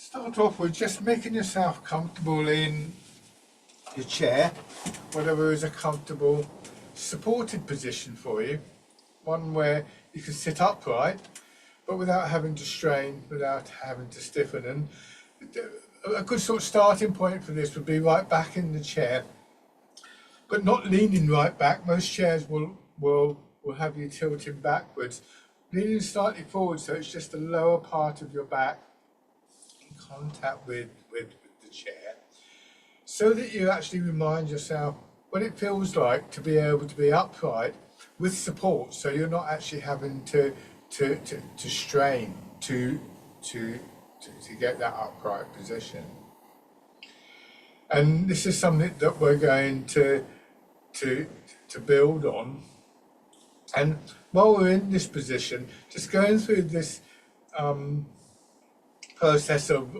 Start off with just making yourself comfortable in your chair, whatever is a comfortable supported position for you, one where you can sit upright but without having to strain, without having to stiffen. And a good sort of starting point for this would be right back in the chair, but not leaning right back. Most chairs will have you tilting backwards, leaning slightly forward so it's just the lower part of your back in contact with the chair, so that you actually remind yourself what it feels like to be able to be upright with support, so you're not actually having to strain to get that upright position. And this is something that we're going to build on. And while we're in this position, just going through this process of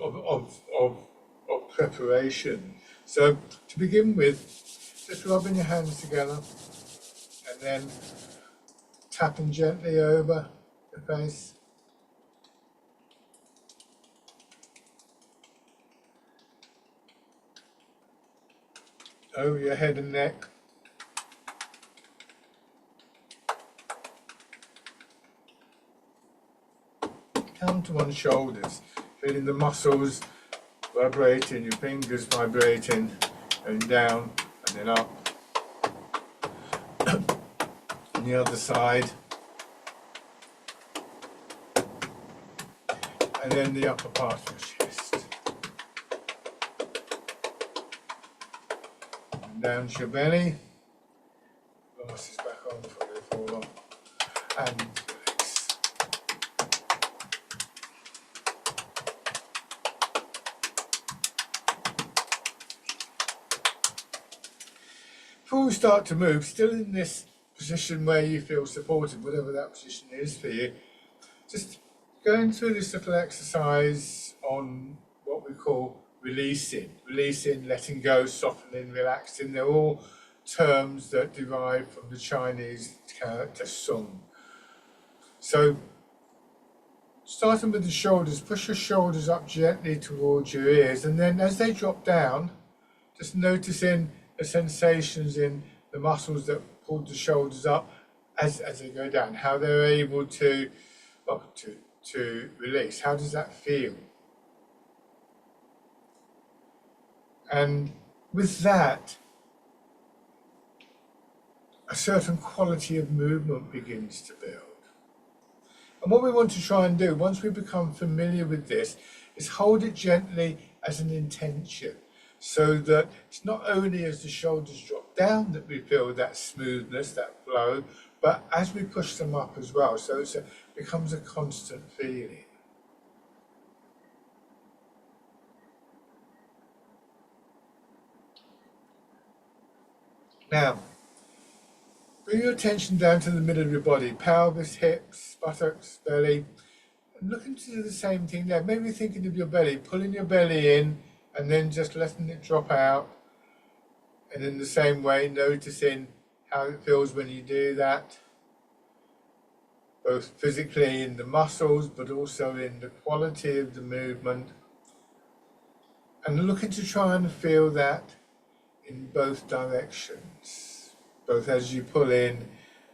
preparation. So to begin with, just rubbing your hands together and then tapping gently over the face. Over your head and neck. Down to one's shoulders, feeling the muscles vibrating, your fingers vibrating, and down and then up. On the other side. And then the upper part of your chest. And down to your belly. Glasses back on before they fall off. And relax. Before we start to move, still in this position where you feel supported, whatever that position is for you, just going through this little exercise on what we call releasing, letting go, softening, relaxing. They're all terms that derive from the Chinese character sung. So starting with the shoulders, push your shoulders up gently towards your ears, and then as they drop down, just noticing the sensations in the muscles that pull the shoulders up as they go down, how they're able to release. How does that feel? And with that, a certain quality of movement begins to build. And what we want to try and do, once we become familiar with this, is hold it gently as an intention, so that it's not only as the shoulders drop down that we feel that smoothness, that flow, but as we push them up as well, so it becomes a constant feeling. Now, bring your attention down to the middle of your body, pelvis, hips, buttocks, belly, and looking to do the same thing there. Maybe thinking of your belly, pulling your belly in and then just letting it drop out. And in the same way, noticing how it feels when you do that, both physically in the muscles, but also in the quality of the movement. And looking to try and feel that in both directions, both as you pull in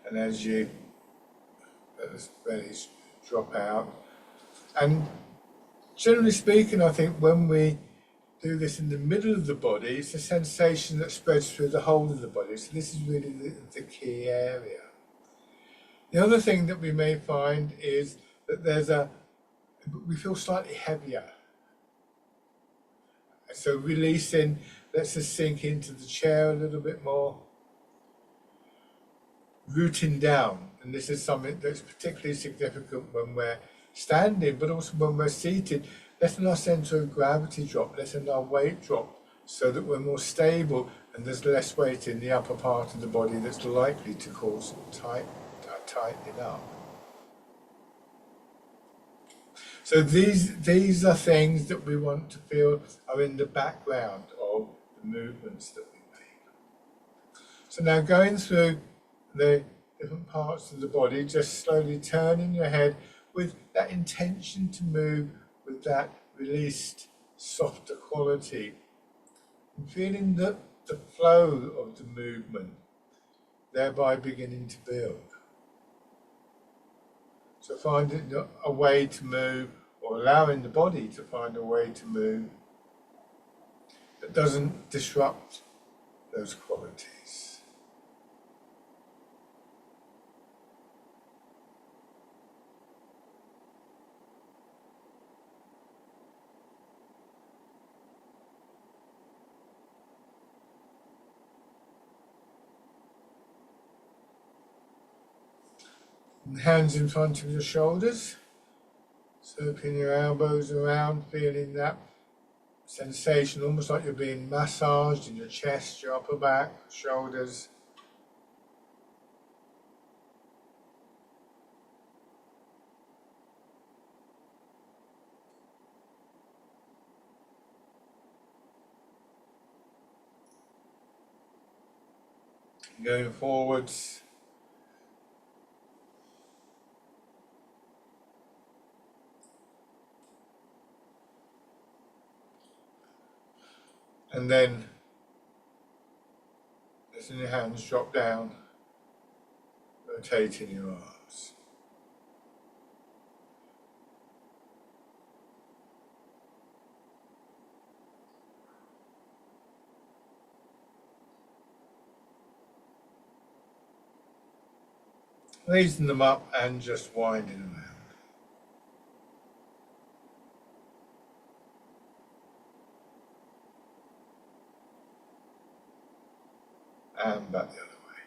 and as you let the bellies drop out. And generally speaking, I think when we do this in the middle of the body, it's a sensation that spreads through the whole of the body. So this is really the key area. The other thing that we may find is that we feel slightly heavier. So releasing lets us sink into the chair a little bit more. Rooting down, and this is something that's particularly significant when we're standing, but also when we're seated, letting our centre of gravity drop, letting our weight drop, so that we're more stable and there's less weight in the upper part of the body that's likely to cause tightening up. So these are things that we want to feel are in the background of the movements that we make. So now going through the different parts of the body, just slowly turning your head with that intention to move with that released, softer quality, and feeling the flow of the movement, thereby beginning to build. So finding a way to move, or allowing the body to find a way to move that doesn't disrupt those qualities. And hands in front of your shoulders, circling your elbows around, feeling that sensation almost like you're being massaged in your chest, your upper back, shoulders. Going forwards. And then letting your hands drop down, rotating your arms. Raising them up and just winding around. And back the other way.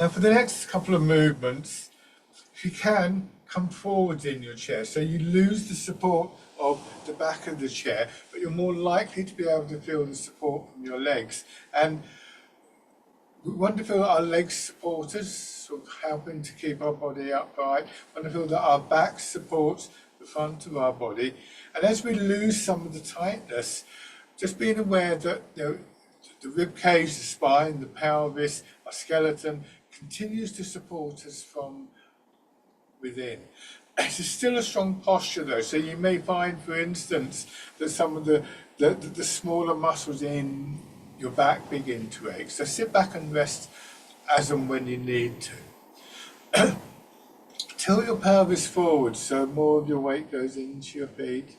Now for the next couple of movements, if you can, come forwards in your chair. So you lose the support of the back of the chair, but you're more likely to be able to feel the support from your legs. And we want to feel our legs support us, sort of helping to keep our body upright. We want to feel that our back supports the front of our body. And as we lose some of the tightness, just being aware that the rib cage, the spine, the pelvis, our skeleton continues to support us from within. It's still a strong posture though, so you may find, for instance, that some of the smaller muscles in your back begin to ache. So sit back and rest as and when you need to. Tilt your pelvis forward so more of your weight goes into your feet,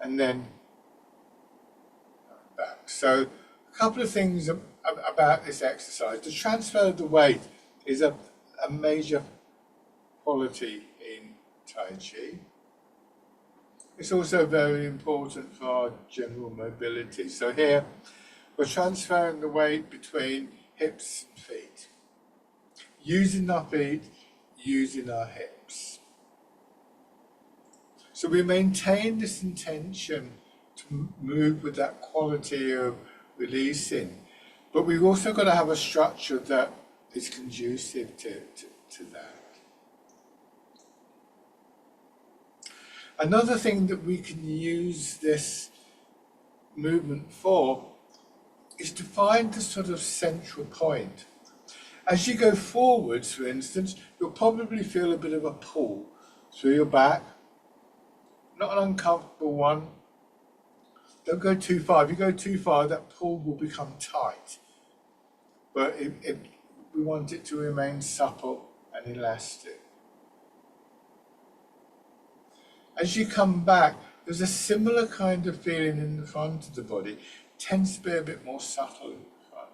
and then back. So a couple of things about this exercise. The transfer of the weight is a major quality in Tai Chi. It's also very important for our general mobility. So here we're transferring the weight between hips and feet, using our feet, using our hips. So we maintain this intention to move with that quality of releasing, but we've also got to have a structure that is conducive to that. Another thing that we can use this movement for is to find the sort of central point. As you go forwards, for instance, you'll probably feel a bit of a pull through your back. Not an uncomfortable one. Don't go too far. If you go too far, that pull will become tight. But we want it to remain supple and elastic. As you come back, there's a similar kind of feeling in the front of the body. It tends to be a bit more subtle in the front.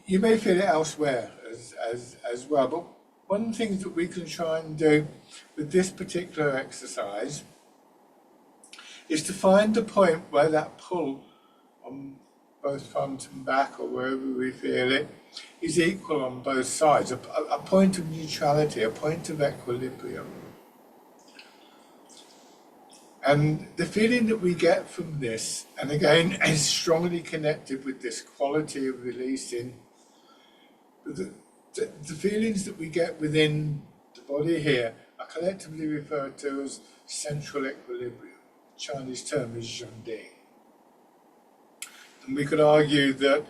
You may feel it elsewhere as well, but one of the things that we can try and do with this particular exercise is to find the point where that pull on both front and back, or wherever we feel it, is equal on both sides, a point of neutrality, a point of equilibrium. And the feeling that we get from this, and again, is strongly connected with this quality of releasing, the feelings that we get within the body here are collectively referred to as central equilibrium. Chinese term is Zhongding. And we could argue that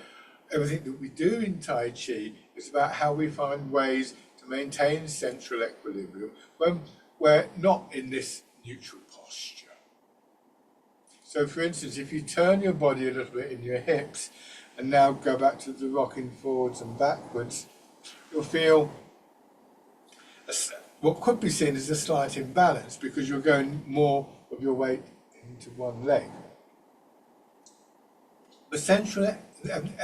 everything that we do in Tai Chi is about how we find ways to maintain central equilibrium when we're not in this neutral posture. So for instance, if you turn your body a little bit in your hips and now go back to the rocking forwards and backwards, you'll feel what could be seen as a slight imbalance because you're going more of your weight into one leg. The central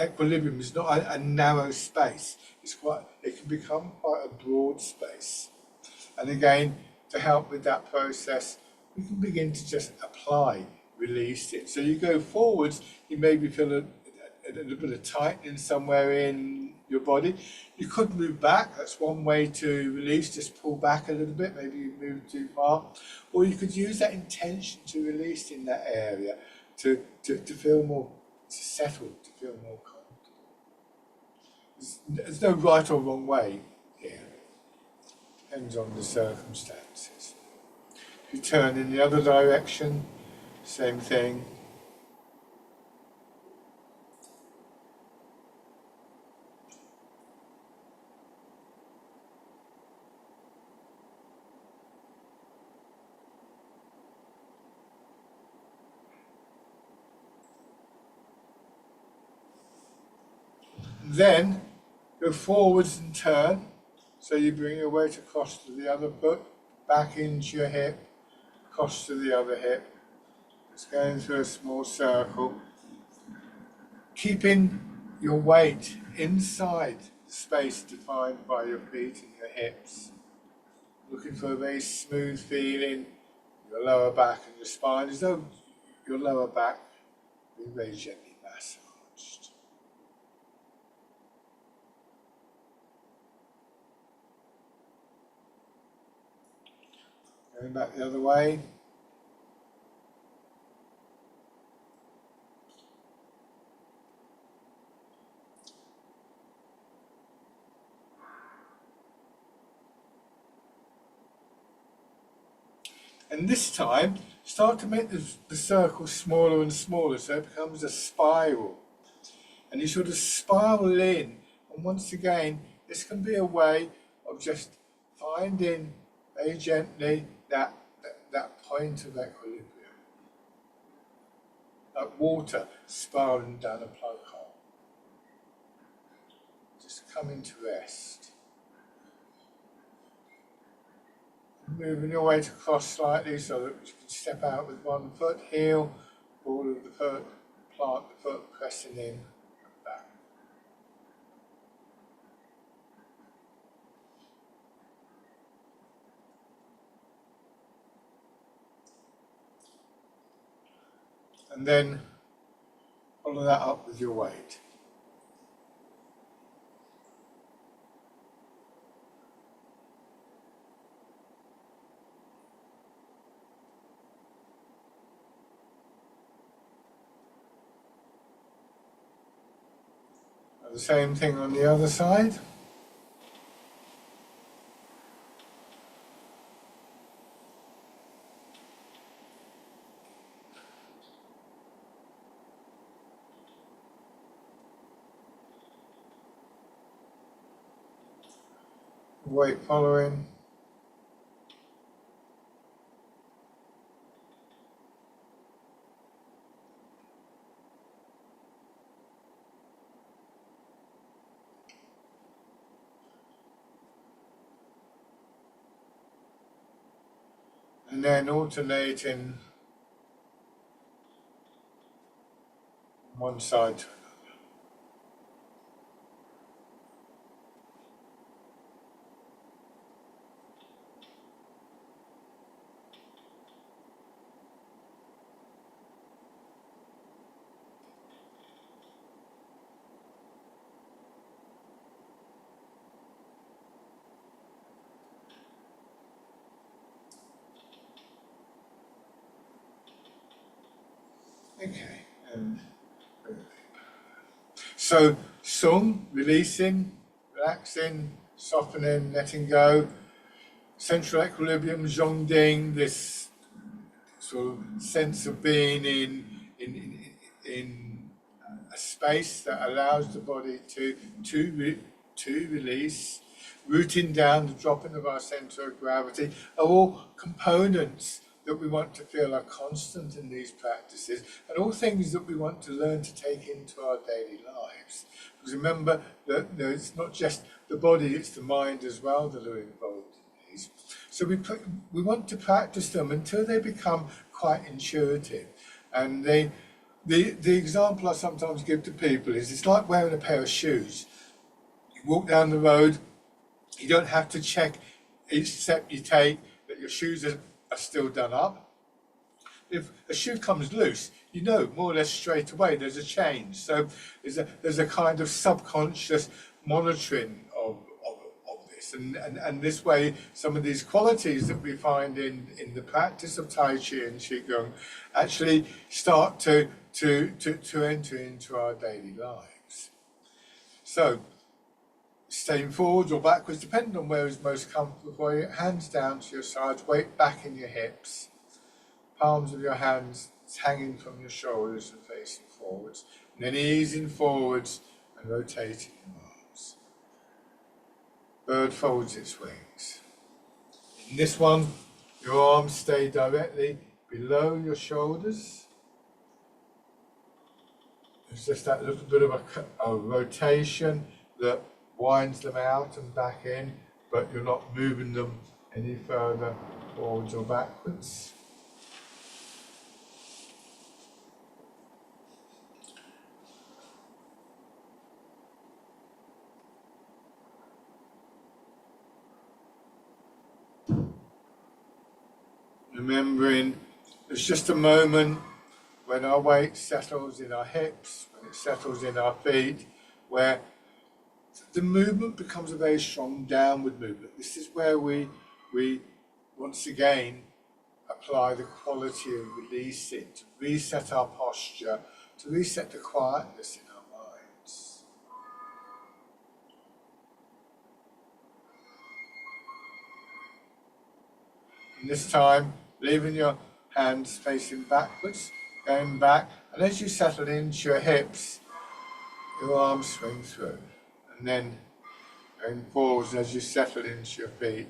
equilibrium is not a narrow space. It can become quite a broad space. And again, to help with that process, we can begin to just apply, release it. So you go forwards, you maybe feel a little bit of tightening somewhere in your body. You could move back. That's one way to release. Just pull back a little bit. Maybe you move too far. Or you could use that intention to release in that area to feel more, to settle, to feel more comfortable. There's no right or wrong way here. Depends on the circumstances. If you turn in the other direction, same thing. Then go forwards and turn. So you bring your weight across to the other foot, back into your hip, across to the other hip. It's going through a small circle. Keeping your weight inside the space defined by your feet and your hips. Looking for a very smooth feeling in your lower back and your spine, as though your lower back being very gently massaged. Going back the other way. And this time, start to make the circle smaller and smaller so it becomes a spiral. And you sort of spiral in. And once again, this can be a way of just finding very gently that point of equilibrium. Like water spiraling down a plug hole. Just coming to rest. Moving your weight across slightly so that you can step out with one foot, heel, ball of the foot, plant the foot, pressing in and back. And then follow that up with your weight. The same thing on the other side. Weight following. And then alternating from one side to another. Okay, and so Sung, releasing, relaxing, softening, letting go. Central equilibrium, Zhongding, this sort of sense of being in a space that allows the body to release, rooting down, the dropping of our centre of gravity, are all components that we want to feel are constant in these practices, and all things that we want to learn to take into our daily lives. Because remember that it's not just the body, it's the mind as well that are involved in these. So we want to practice them until they become quite intuitive. And the example I sometimes give to people is it's like wearing a pair of shoes. You walk down the road, you don't have to check each step you take that your shoes are still done up. If a shoe comes loose, you know more or less straight away there's a change. So there's a kind of subconscious monitoring of this, and this way some of these qualities that we find in the practice of Tai Chi and Qigong actually start to enter into our daily lives. So staying forwards or backwards, depending on where is most comfortable for you. Hands down to your sides, weight back in your hips, palms of your hands hanging from your shoulders and facing forwards, and then easing forwards and rotating your arms. Bird folds its wings. In this one, your arms stay directly below your shoulders. It's just that little bit of a rotation that winds them out and back in, but you're not moving them any further forwards or backwards. Remembering it's just a moment when our weight settles in our hips, when it settles in our feet, where the movement becomes a very strong downward movement. This is where we once again apply the quality of releasing, to reset our posture, to reset the quietness in our minds. And this time, leaving your hands facing backwards, going back, and as you settle into your hips, your arms swing through. And then going forwards as you settle into your feet,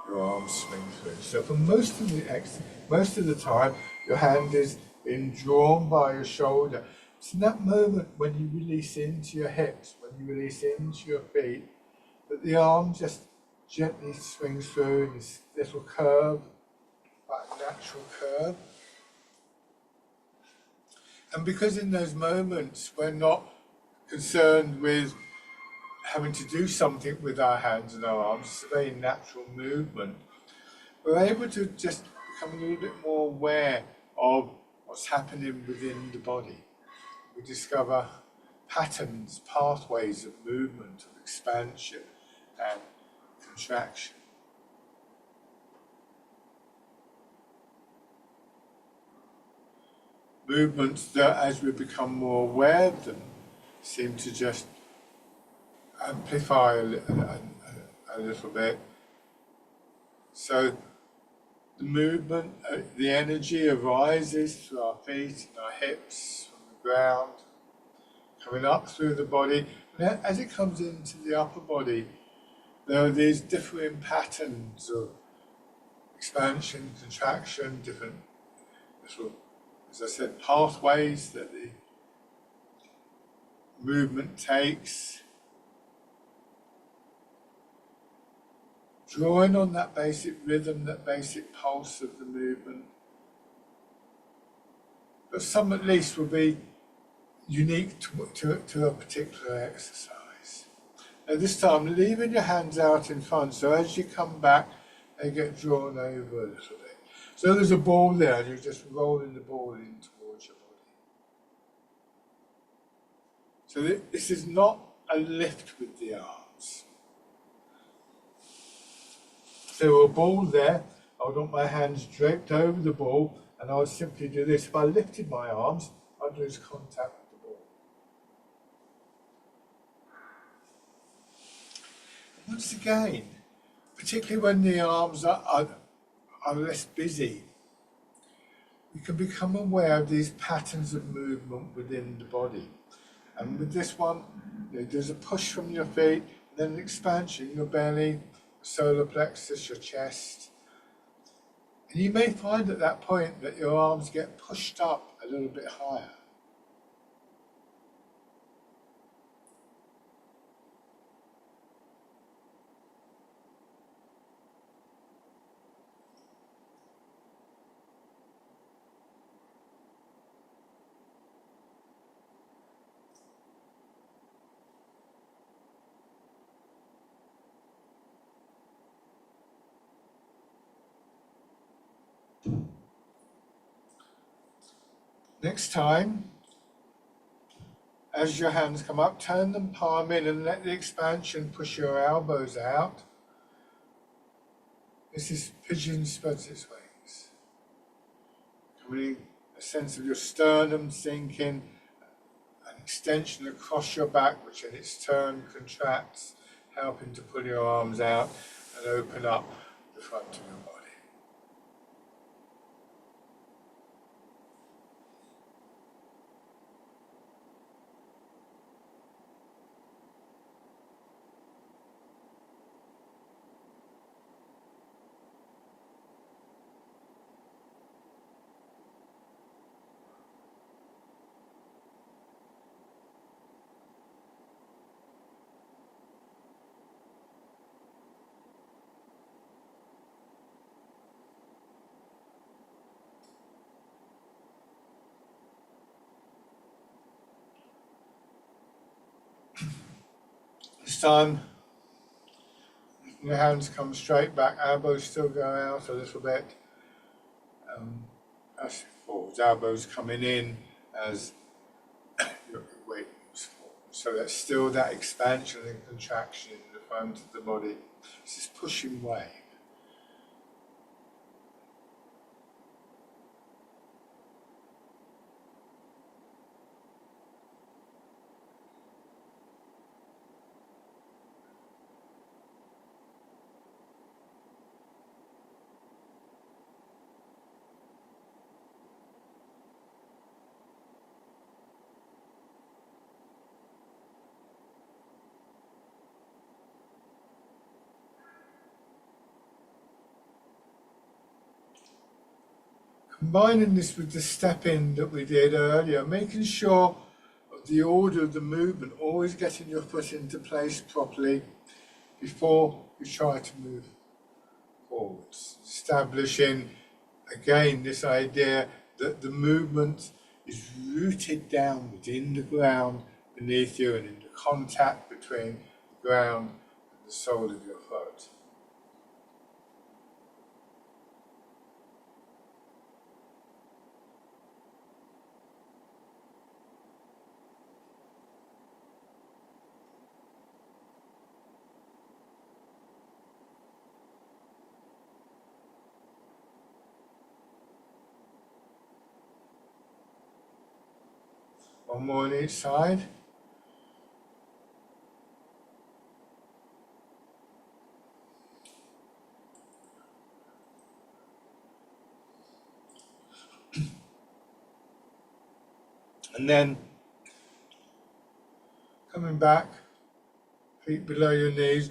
your arms swing through. So for most of the time, your hand is being drawn by your shoulder. It's in that moment when you release into your hips, when you release into your feet, that the arm just gently swings through in this little curve, like a natural curve. And because in those moments we're not concerned with having to do something with our hands and our arms, it's a very natural movement, we're able to just become a little bit more aware of what's happening within the body. We discover patterns, pathways of movement, of expansion and contraction. Movements that, as we become more aware of them, seem to just amplify a little bit. So the movement, the energy arises through our feet and our hips, from the ground, coming up through the body. And as it comes into the upper body, there are these differing patterns of expansion, contraction, different little, as I said, pathways that the movement takes. Drawing on that basic rhythm, that basic pulse of the movement. But some at least will be unique to a particular exercise. Now this time, leaving your hands out in front, so as you come back, they get drawn over a little bit. So there's a ball there, and you're just rolling the ball in towards your body. So this is not a lift with the arms. If there were a ball there, I would want my hands draped over the ball, and I would simply do this. If I lifted my arms, I'd lose contact with the ball. Once again, particularly when the arms are less busy, you can become aware of these patterns of movement within the body. And with this one, there's a push from your feet, then an expansion in your belly, solar plexus, your chest. And you may find at that point that your arms get pushed up a little bit higher. Next time, as your hands come up, turn them palm in and let the expansion push your elbows out. This is pigeon spreads its wings. Coming a sense of your sternum sinking, an extension across your back, which in its turn contracts, helping to pull your arms out and open up the front of your body. This time, your hands come straight back, elbows still go out a little bit. As forwards, elbows coming in as your weight moves forward. So there's still that expansion and contraction in the front of the body. It's this pushing wave. Combining this with the step in that we did earlier, making sure of the order of the movement, always getting your foot into place properly before you try to move forwards. Establishing again this idea that the movement is rooted down within the ground beneath you and in the contact between the ground and the sole of your foot. One more on each side. And then coming back, feet below your knees,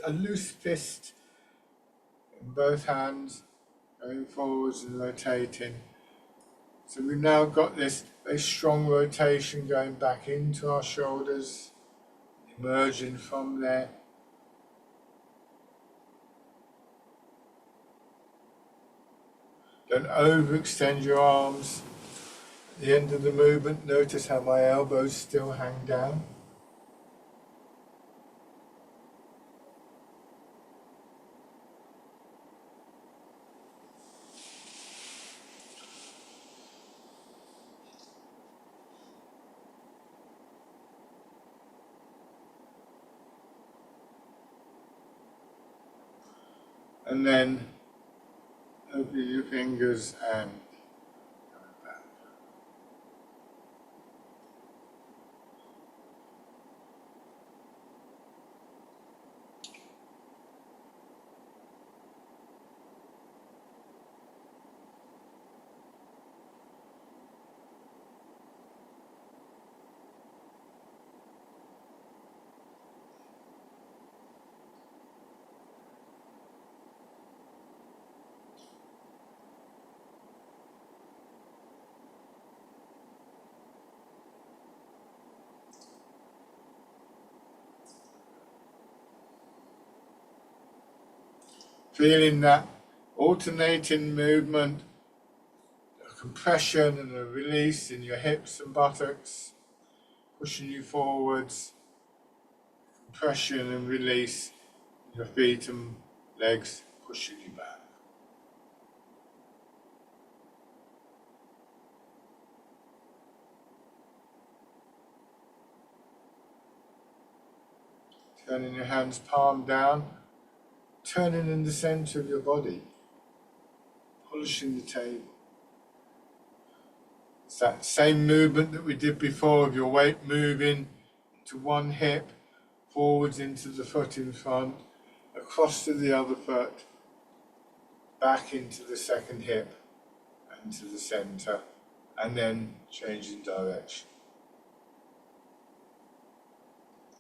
a loose fist in both hands, going forwards and rotating. So we've now got this very strong rotation going back into our shoulders, emerging from there. Don't overextend your arms. At the end of the movement, notice how my elbows still hang down. And then open your fingers and coming back. feeling that alternating movement, a compression and a release in your hips and buttocks, pushing you forwards, compression and release in your feet and legs, pushing you back. Turning your hands palm down, turning in the center of your body, polishing the table. It's that same movement that we did before of your weight moving to one hip, forwards into the foot in front, across to the other foot, back into the second hip, and to the center, and then changing direction.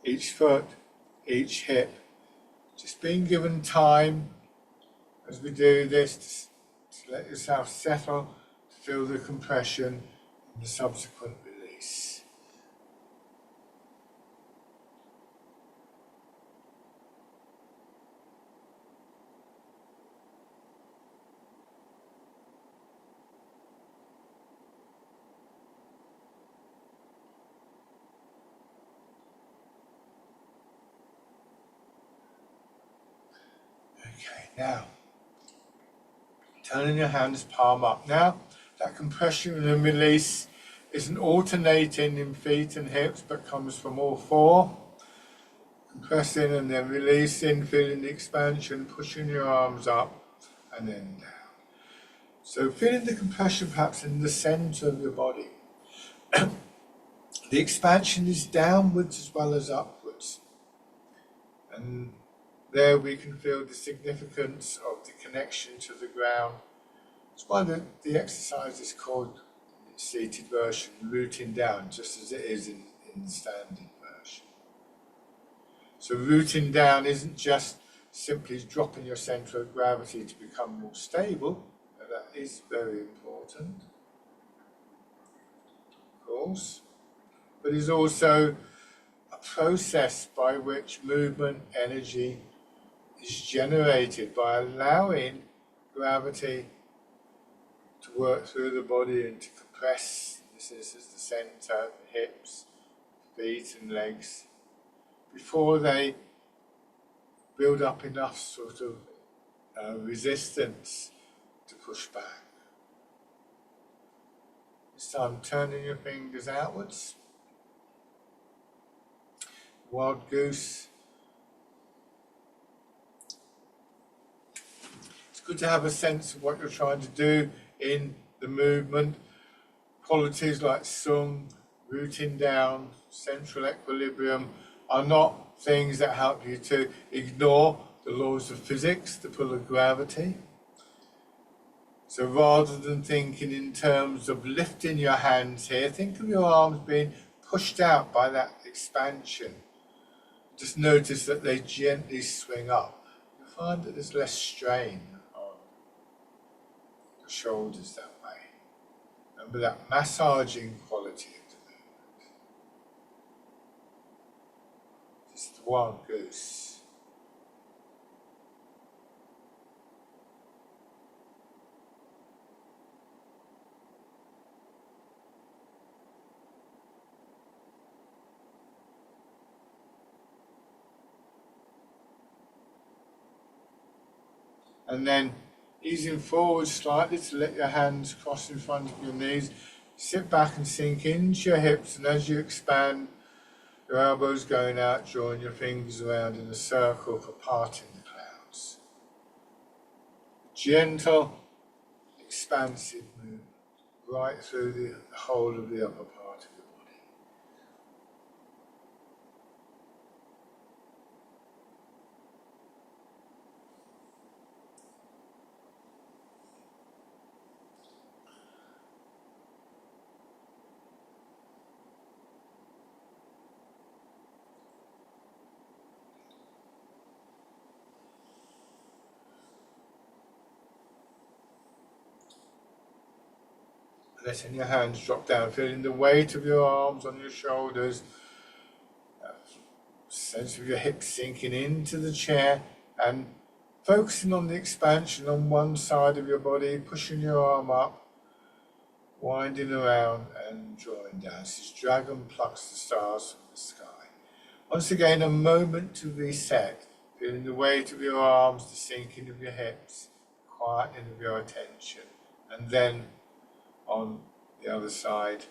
Each foot, each hip, just being given time as we do this to let yourself settle, to feel the compression and the subsequent release. Okay, now, turning your hands palm up. Now, that compression and release isn't alternating in feet and hips, but comes from all four. Compressing and then releasing, feeling the expansion, pushing your arms up and then down. So feeling the compression perhaps in the center of your body. The expansion is downwards as well as upwards. And there we can feel the significance of the connection to the ground. That's why the exercise is called, in its seated version, rooting down, just as it is in the standing version. So rooting down isn't just simply dropping your center of gravity to become more stable. That is very important, of course, but is also a process by which movement energy is generated by allowing gravity to work through the body and to compress, this is the center, hips, feet and legs, before they build up enough sort of resistance to push back. This time turning your fingers outwards. Wild goose. It's good to have a sense of what you're trying to do in the movement. Qualities like sung, rooting down, central equilibrium are not things that help you to ignore the laws of physics, the pull of gravity. So rather than thinking in terms of lifting your hands here, think of your arms being pushed out by that expansion. Just notice that they gently swing up. You'll find that there's less strain on the shoulders that way. Remember that massaging quality of the movement. This is the wild goose. And then easing forward slightly to let your hands cross in front of your knees. Sit back and sink into your hips, and as you expand, your elbows going out, drawing your fingers around in a circle for parting the clouds. Gentle, expansive movement right through the whole of the upper part of your body. Letting your hands drop down, feeling the weight of your arms on your shoulders, sense of your hips sinking into the chair, and focusing on the expansion on one side of your body, pushing your arm up, winding around and drawing down. This is Dragon plucks the stars from the sky. Once again, a moment to reset, feeling the weight of your arms, the sinking of your hips, quietening of your attention, and then on the other side.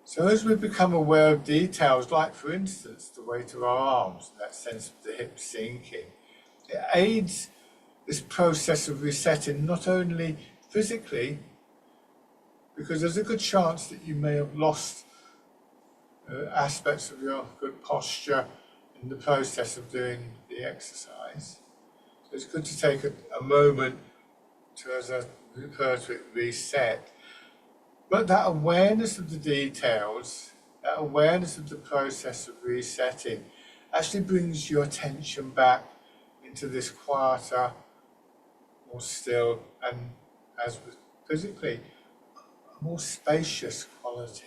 So as we become aware of details, like for instance, the weight of our arms, that sense of the hips sinking, it aids this process of resetting not only physically, because there's a good chance that you may have lost aspects of your good posture in the process of doing the exercise. So it's good to take a moment to, as I refer to it, reset. But that awareness of the details, that awareness of the process of resetting, actually brings your attention back into this quieter, more still, and as with physically, a more spacious quality.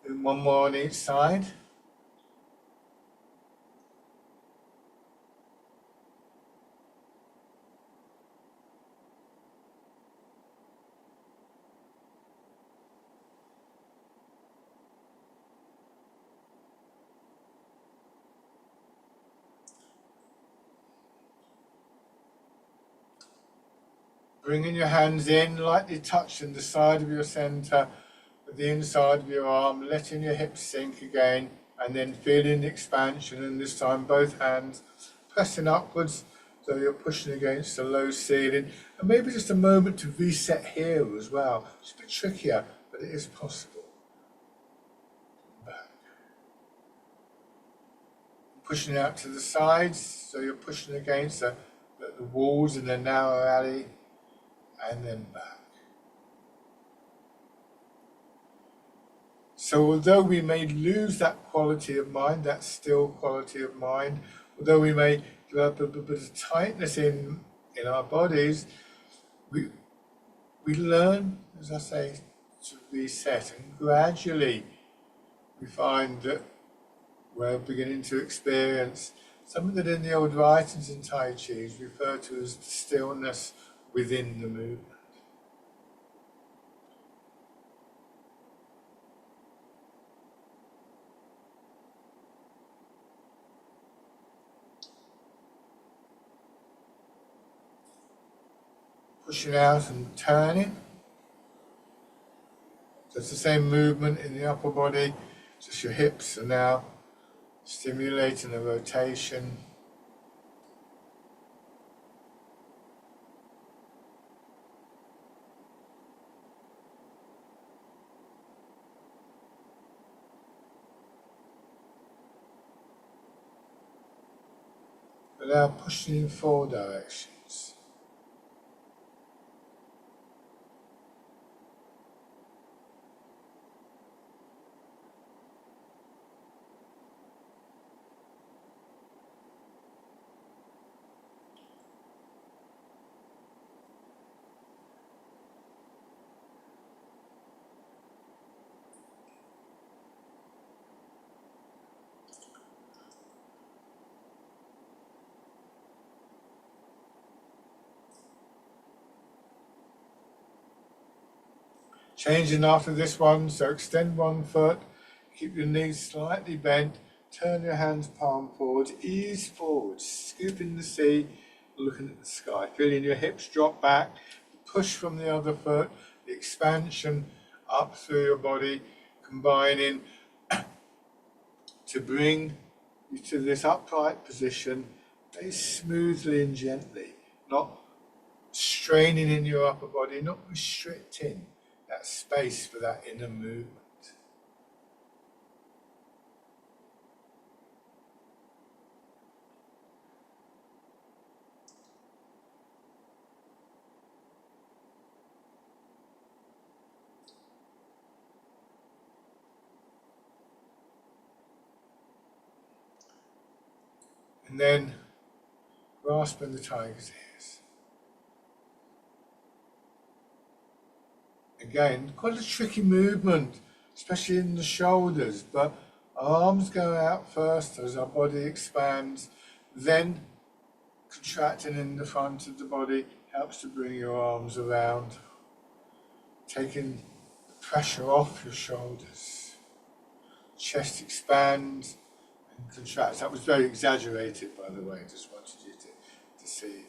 And one more on each side. Bringing your hands in, lightly touching the side of your centre with the inside of your arm, letting your hips sink again, and then feeling the expansion, and this time both hands pressing upwards so you're pushing against the low ceiling, and maybe just a moment to reset here as well. It's a bit trickier, but it is possible. Back. Pushing out to the sides, so you're pushing against the walls in the narrow alley, and then back. So although we may lose that quality of mind, that still quality of mind, although we may develop a bit of tightness in our bodies, we learn, as I say, to reset, and gradually we find that we're beginning to experience something that in the old writings in Tai Chi is referred to as the stillness within the movement. Pushing out and turning. So it's the same movement in the upper body, just your hips are now stimulating the rotation. But now pushing in 4 directions. Changing after this one, so extend one foot, keep your knees slightly bent, turn your hands palm forward, ease forward, scooping the sea, looking at the sky, feeling your hips drop back, push from the other foot, the expansion up through your body, combining to bring you to this upright position very smoothly and gently, not straining in your upper body, not restricting that space for that inner movement. and then grasping the tiger's ears. Again, quite a tricky movement, especially in the shoulders, but our arms go out first as our body expands, then contracting in the front of the body helps to bring your arms around, taking the pressure off your shoulders. Chest expands and contracts. That was very exaggerated, by the way, just wanted you to see that.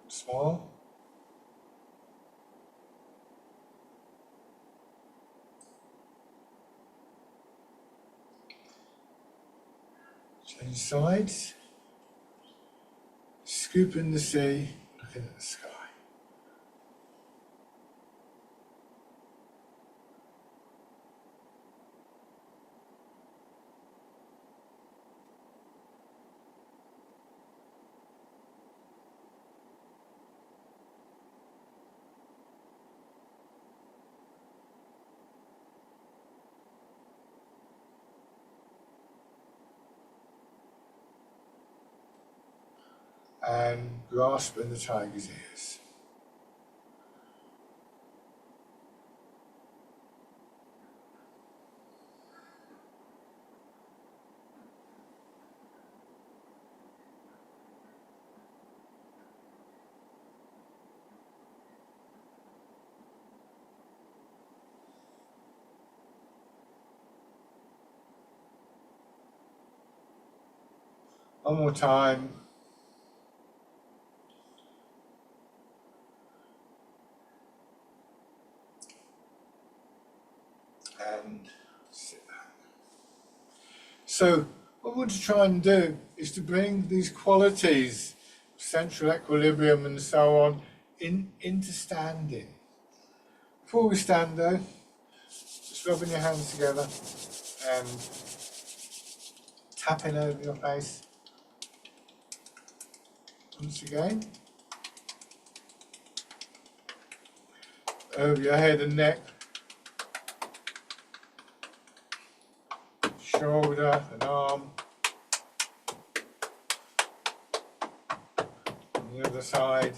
Small. Change sides. Scooping the sea, looking at the sky. And grasping the tiger's ears. One more time. And sit back. So what we want to try and do is to bring these qualities, central equilibrium and so on, into standing. Before we stand though, just rubbing your hands together and tapping over your face. Once again. Over your head and neck. Shoulder and arm. On the other side.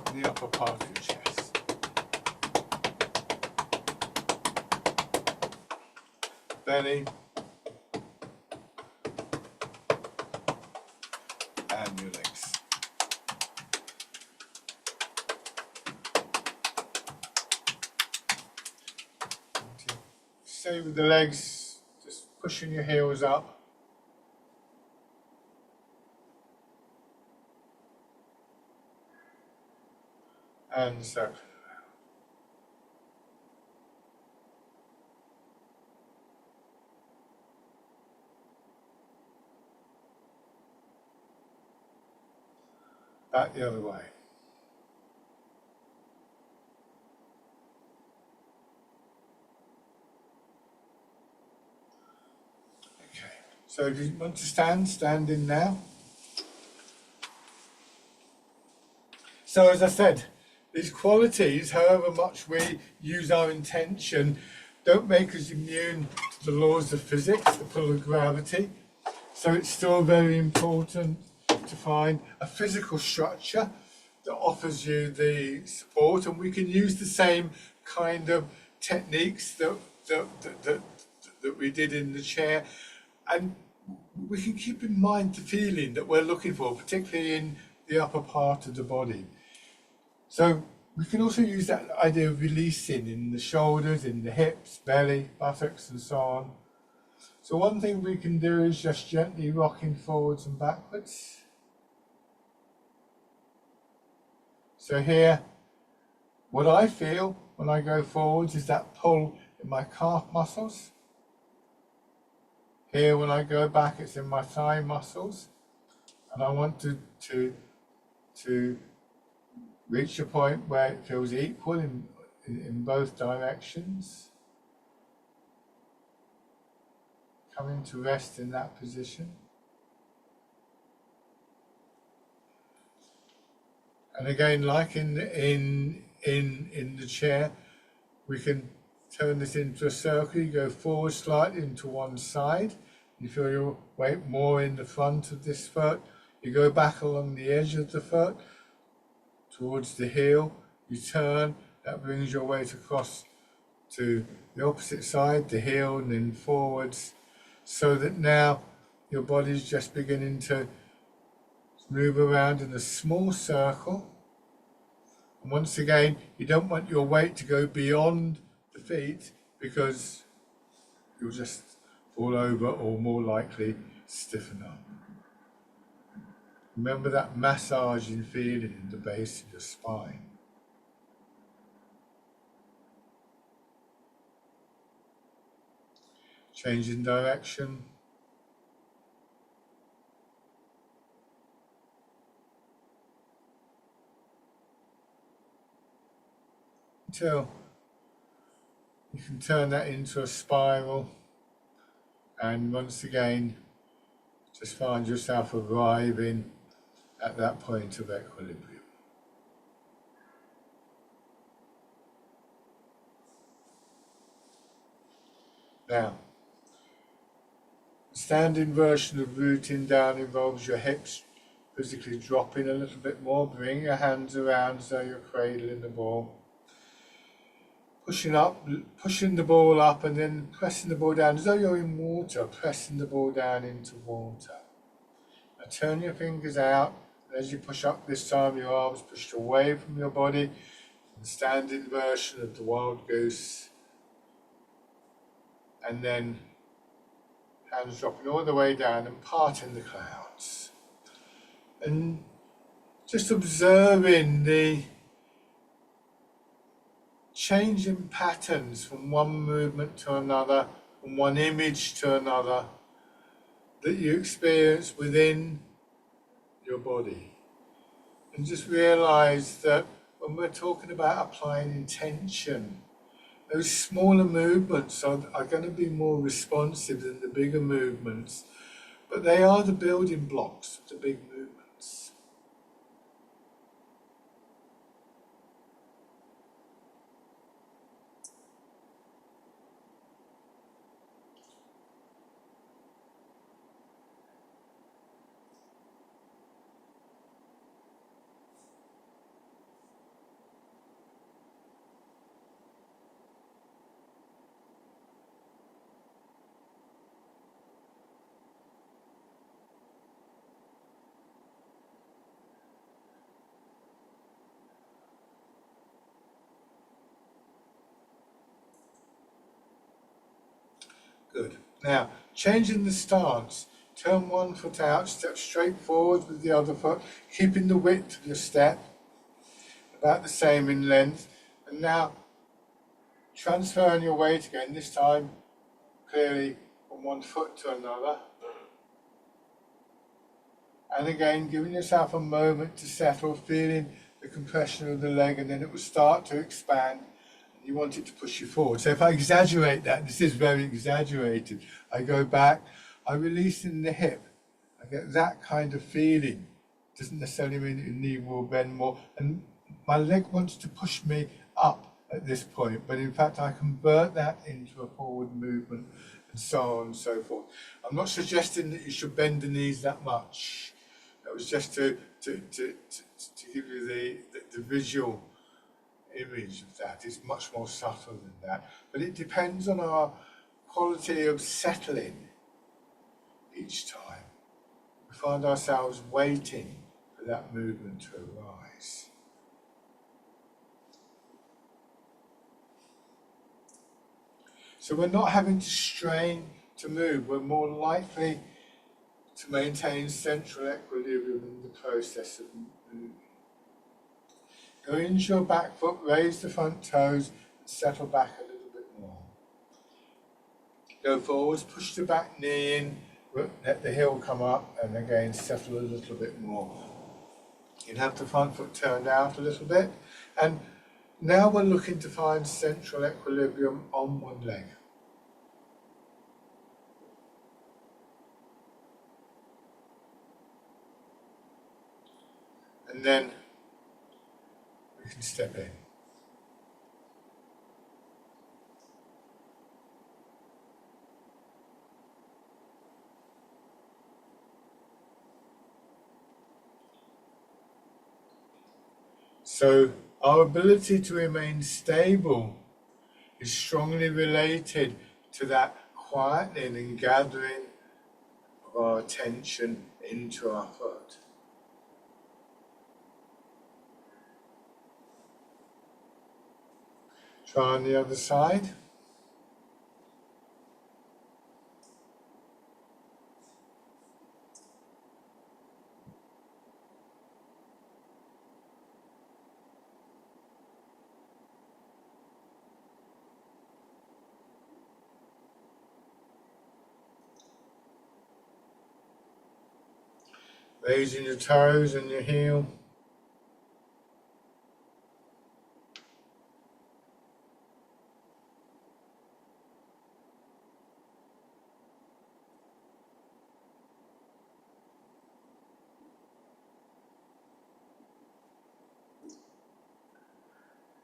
And the upper part of your chest. Belly. And your legs. Stay with the legs, just pushing your heels up. And circling around. Back the other way. Okay, so if you want to stand in now. So as I said, these qualities, however much we use our intention, don't make us immune to the laws of physics, the pull of gravity. So it's still very important to find a physical structure that offers you the support, and we can use the same kind of techniques that we did in the chair, and we can keep in mind the feeling that we're looking for, particularly in the upper part of the body. So we can also use that idea of releasing in the shoulders, in the hips, belly, buttocks and so on. So one thing we can do is just gently rocking forwards and backwards. So here, what I feel when I go forwards is that pull in my calf muscles. Here when I go back, it's in my thigh muscles. And I want to reach a point where it feels equal in both directions. Coming to rest in that position. And again, like in the chair, we can turn this into a circle. You go forward slightly into one side. You feel your weight more in the front of this foot. You go back along the edge of the foot towards the heel. You turn. That brings your weight across to the opposite side, the heel, and then forwards, so that now your body's just beginning to move around in a small circle. And once again, you don't want your weight to go beyond the feet because you'll just fall over or more likely stiffen up. Remember that massaging feeling in the base of your spine. Changing direction. Until you can turn that into a spiral, and once again just find yourself arriving at that point of equilibrium. Now, the standing version of rooting down involves your hips physically dropping a little bit more. Bring your hands around as though you're cradling the ball. Pushing the ball up and then pressing the ball down as though you're in water, pressing the ball down into water. Now turn your fingers out, and as you push up this time, your arms pushed away from your body. The standing version of the wild goose. And then hands dropping all the way down and parting the clouds. And just observing the changing patterns from one movement to another, from one image to another, that you experience within your body. And just realize that when we're talking about applying intention, those smaller movements are going to be more responsive than the bigger movements, but they are the building blocks of the big movements. Good. Now, changing the stance. Turn one foot out, step straight forward with the other foot, keeping the width of your step about the same in length. And now, transferring your weight again, this time clearly from one foot to another. And again, giving yourself a moment to settle, feeling the compression of the leg, and then it will start to expand. You want it to push you forward. So if I exaggerate that, this is very exaggerated. I go back, I release in the hip. I get that kind of feeling. Doesn't necessarily mean that your knee will bend more. And my leg wants to push me up at this point, but in fact I convert that into a forward movement and so on and so forth. I'm not suggesting that you should bend the knees that much. That was just to give you the visual image of that. It's much more subtle than that, but it depends on our quality of settling each time. We find ourselves waiting for that movement to arise. So we're not having to strain to move, we're more likely to maintain central equilibrium in the process of moving. Go into your back foot, raise the front toes, and settle back a little bit more. Go forwards, push the back knee in, let the heel come up, and again settle a little bit more. You have the front foot turned out a little bit, and now we're looking to find central equilibrium on one leg. And then you can step in. So our ability to remain stable is strongly related to that quietening and gathering of our attention into our foot. Try on the other side. Raising your toes and your heel.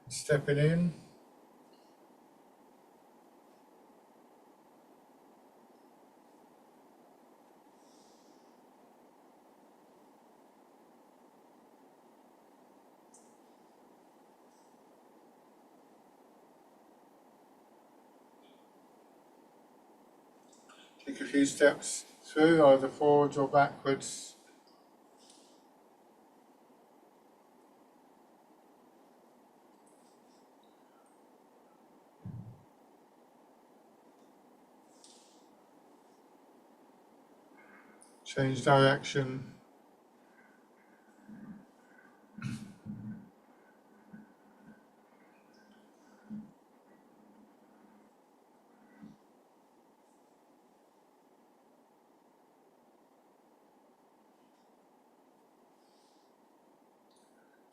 Stepping in. Take a few steps through, either forwards or backwards. Change direction.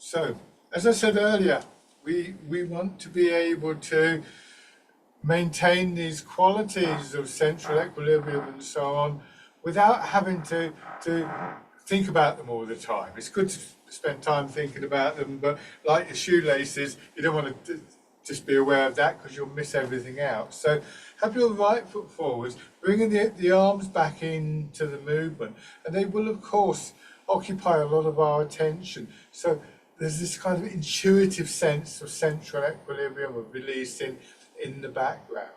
So, as I said earlier, we want to be able to maintain these qualities of central equilibrium and so on without having to think about them all the time. It's good to spend time thinking about them, but like your shoelaces, you don't want to just be aware of that because you'll miss everything out. So have your right foot forwards, bringing the arms back into the movement, and they will of course occupy a lot of our attention. So there's this kind of intuitive sense of central equilibrium, of releasing in the background.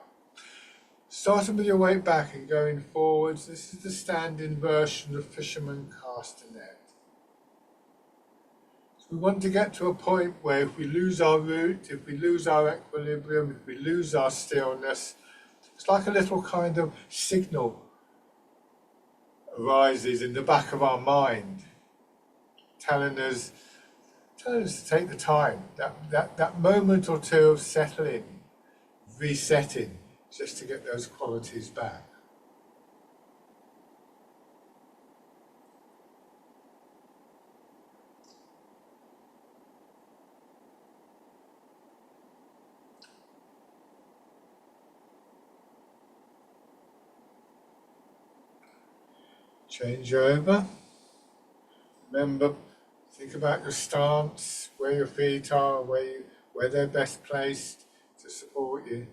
Starting with your weight back and going forwards, this is the standing version of fisherman castanet. So we want to get to a point where if we lose our root, if we lose our equilibrium, if we lose our stillness, it's like a little kind of signal arises in the back of our mind, telling us to take the time, that moment or two of settling, resetting, just to get those qualities back. Change over. Remember, think about your stance, where your feet are, where they're best placed to support you.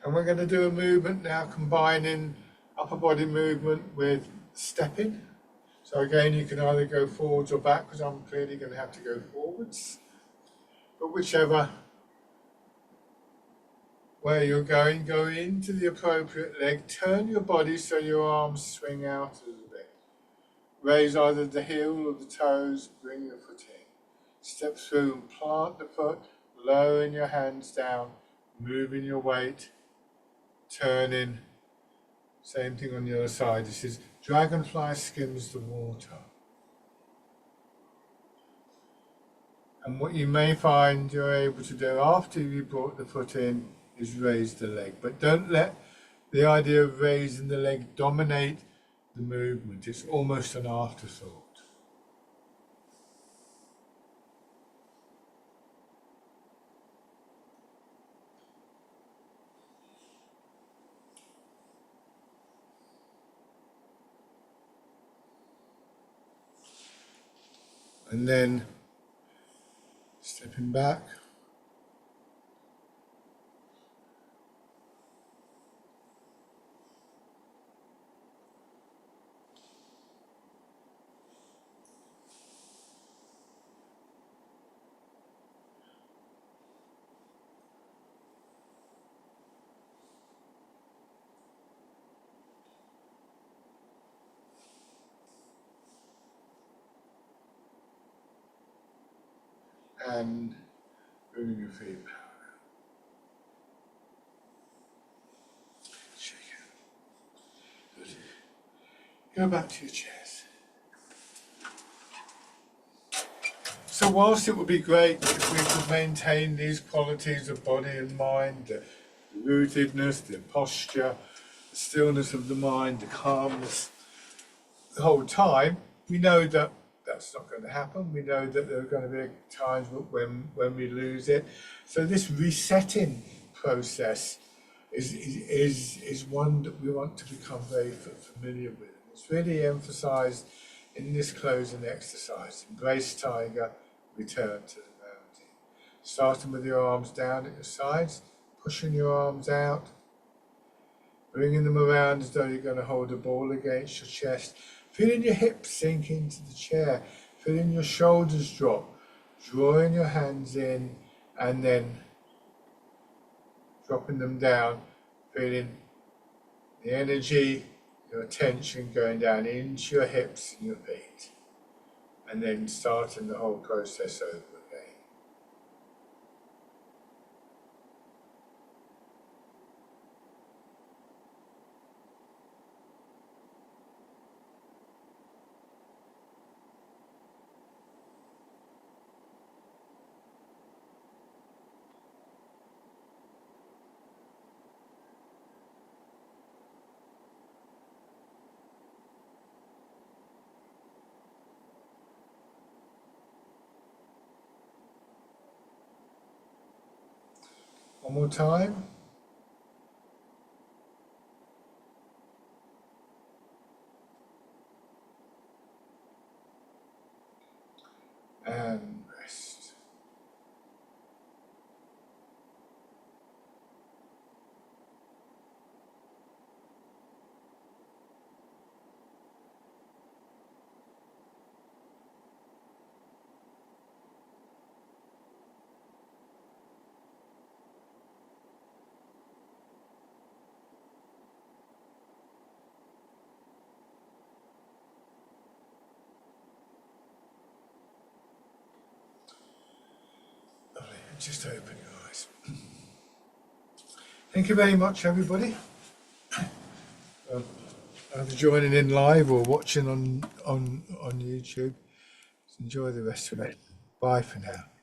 And we're going to do a movement now combining upper body movement with stepping. So again, you can either go forwards or backwards. I'm clearly going to have to go forwards. But whichever way you're going, go into the appropriate leg. Turn your body so your arms swing out a little bit. Raise either the heel or the toes, bring your foot in. Step through and plant the foot, lowering your hands down, moving your weight, turning. Same thing on the other side. This is dragonfly skims the water. And what you may find you're able to do after you brought the foot in is raise the leg. But don't let the idea of raising the leg dominate the movement. It's almost an afterthought. And then stepping back. And bringing your feet back. Shake it. Good. Go back to your chairs. So whilst it would be great if we could maintain these qualities of body and mind, the rootedness, the posture, the stillness of the mind, the calmness, the whole time, we know that that's not going to happen. We know that there are going to be times when we lose it. So this resetting process is one that we want to become very familiar with. It's really emphasised in this closing exercise. Embrace tiger, return to the mountain. Starting with your arms down at your sides, pushing your arms out, bringing them around as though you're going to hold a ball against your chest. Feeling your hips sink into the chair, feeling your shoulders drop, drawing your hands in and then dropping them down, feeling the energy, your attention going down into your hips and your feet, and then starting the whole process over again. One more time. And rest. Lovely. Just open your eyes. Thank you very much, everybody. Either joining in live or watching on YouTube. Enjoy the rest of it. Bye for now.